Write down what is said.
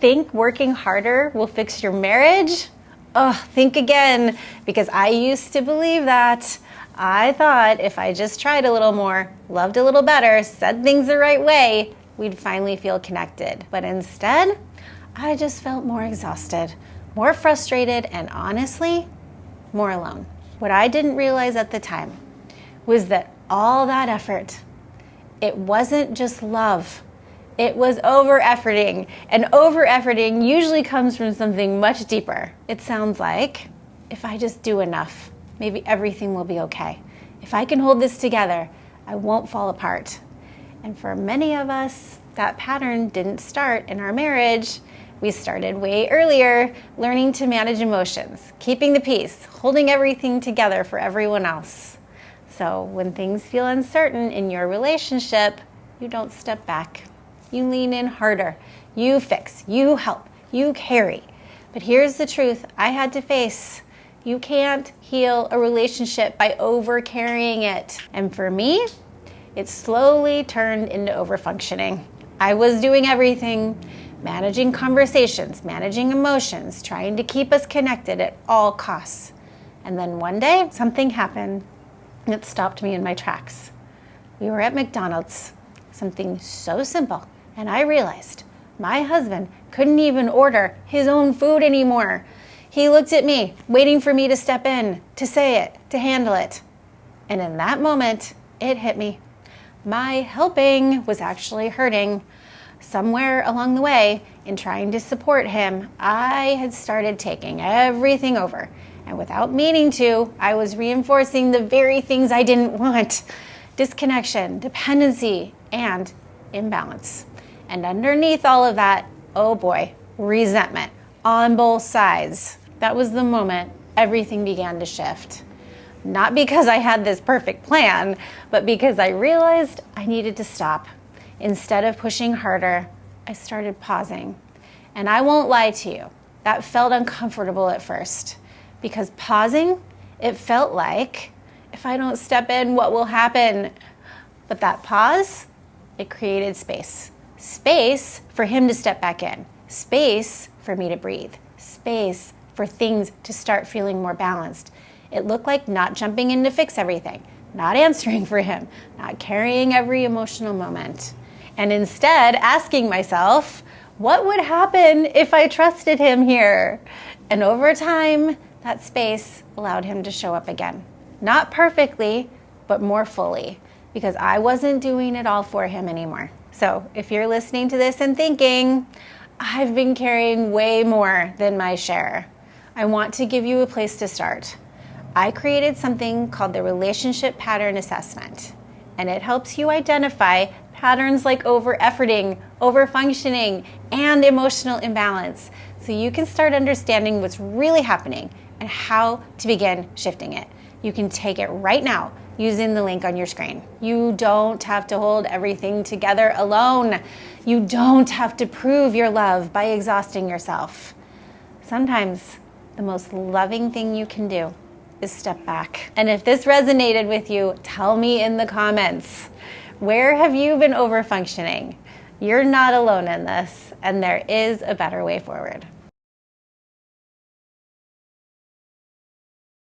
think working harder will fix your marriage? Oh, think again, because I used to believe that. I thought if I just tried a little more, loved a little better, said things the right way, we'd finally feel connected. But instead, I just felt more exhausted, more frustrated, and honestly, more alone. What I didn't realize at the time was that all that effort, it wasn't just love. It was over-efforting, and over-efforting usually comes from something much deeper. It sounds like, if I just do enough, maybe everything will be okay. If I can hold this together, I won't fall apart. And for many of us, that pattern didn't start in our marriage. We started way earlier, learning to manage emotions, keeping the peace, holding everything together for everyone else. So when things feel uncertain in your relationship, you don't step back. You lean in harder. You fix, you help, you carry. But here's the truth I had to face. You can't heal a relationship by over-carrying it. And for me, it slowly turned into over-functioning. I was doing everything, managing conversations, managing emotions, trying to keep us connected at all costs. And then one day, something happened that stopped me in my tracks. We were at McDonald's, something so simple, and I realized my husband couldn't even order his own food anymore. He looked at me, waiting for me to step in, to say it, to handle it. And in that moment, it hit me. My helping was actually hurting. Somewhere along the way, in trying to support him, I had started taking everything over. And without meaning to, I was reinforcing the very things I didn't want. Disconnection, dependency, and imbalance. And underneath all of that, oh boy, resentment on both sides. That was the moment everything began to shift. Not because I had this perfect plan, but because I realized I needed to stop. Instead of pushing harder, I started pausing. And I won't lie to you, that felt uncomfortable at first. Because pausing, it felt like, if I don't step in, what will happen? But that pause, it created space. Space for him to step back in. Space for me to breathe. Space for things to start feeling more balanced. It looked like not jumping in to fix everything, not answering for him, not carrying every emotional moment. And instead asking myself, what would happen if I trusted him here? And over time, that space allowed him to show up again. Not perfectly, but more fully, because I wasn't doing it all for him anymore. So if you're listening to this and thinking, I've been carrying way more than my share, I want to give you a place to start. I created something called the Relationship Pattern Assessment, and it helps you identify patterns like over-efforting, over-functioning, and emotional imbalance, so you can start understanding what's really happening and how to begin shifting it. You can take it right now using the link on your screen. You don't have to hold everything together alone. You don't have to prove your love by exhausting yourself. Sometimes the most loving thing you can do is step back. And if this resonated with you, tell me in the comments. Where have you been over-functioning? You're not alone in this, and there is a better way forward.